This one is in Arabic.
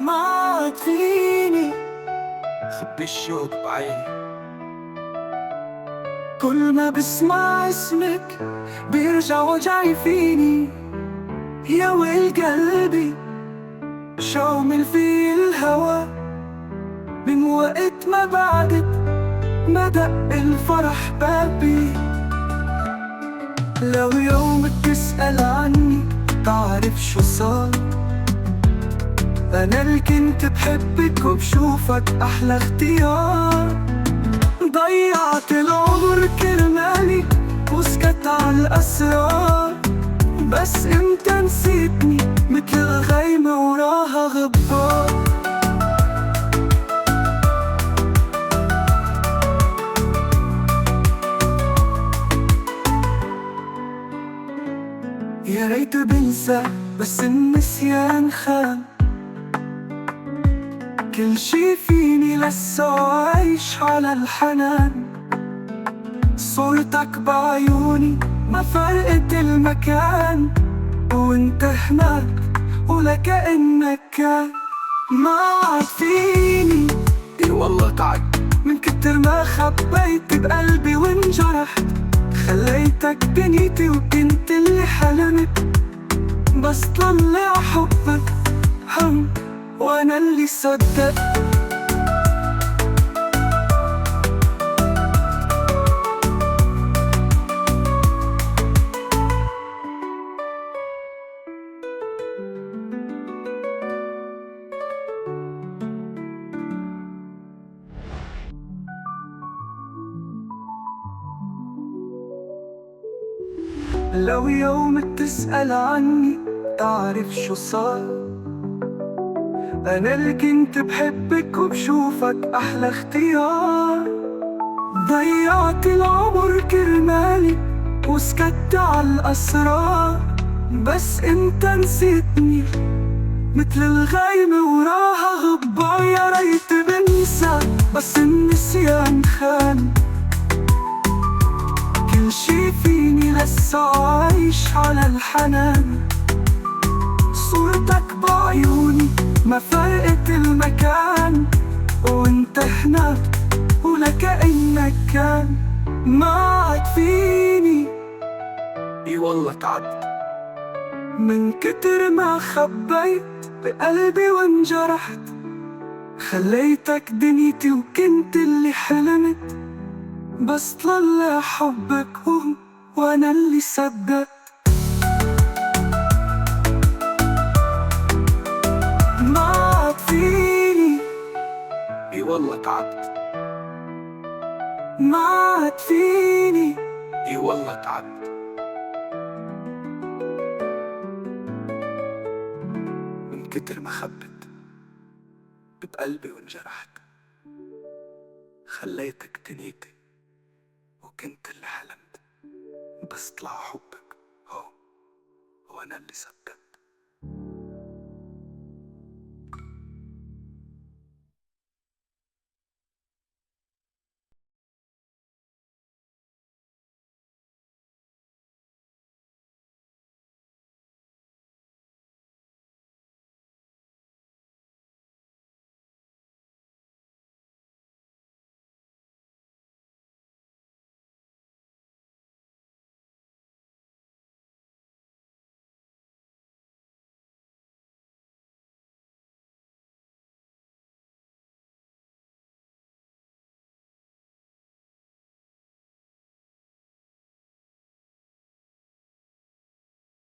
ما عاد فيني خبي الشوق بعيني، كل ما بسمع اسمك بيرجع وجعي فيني. يا ويل قلبي شو من في الهوى، من وقت ما بعدك ما دق الفرح بابي. لو يوم بتسأل عني تعرف شو صار، أنا اللي كنت بحبك وبشوفك أحلى اختيار. ضيعت العمر كرمالي وسكت عالأسرار، بس انت نسيتني متل الغيمة وراها غبار. يا ريت بنسى بس النسيان خان، كل شي فيني لسه عايش على الحنان. صورتك بعيوني ما فرقت المكان، وانت هناك ولا كأنك كان. ما عاد فيني اي والله تعبت من كتر ما خبيت بقلبي وانجرحت. خليتك دنيتي وكنت اللي حلمت، بس طلع حبك هم وانا اللي صدقت. لو يوم تسأل عني تعرف شو صار، أنا اللي كنت بحبك وبشوفك أحلى اختيار. ضيعت العمر كرمالي وسكت عالأسرار، بس انت نسيتني متل الغيمة وراها غبار. يا ريت بنسى بس النسيان خان، كل شي فيني لسه عايش على الحنان. صورتك بعيوني ما فرقت المكان، وانت هناك ولا كأنك كان. ما عاد فيني اي والله تعبت من كتر ما خبيت بقلبي وانجرحت. خليتك دنيتي وكنت اللي حلمت، بس طلع حبك هو وانا اللي صدقت. ما عاد فيني اي والله تعبت، ما عاد فيني اي والله تعبت من كتر ما خبت بقلبي وانجرحت. خليتك دنيتي وكنت اللي حلمت، بس طلع حبك هو وانا اللي صدقت.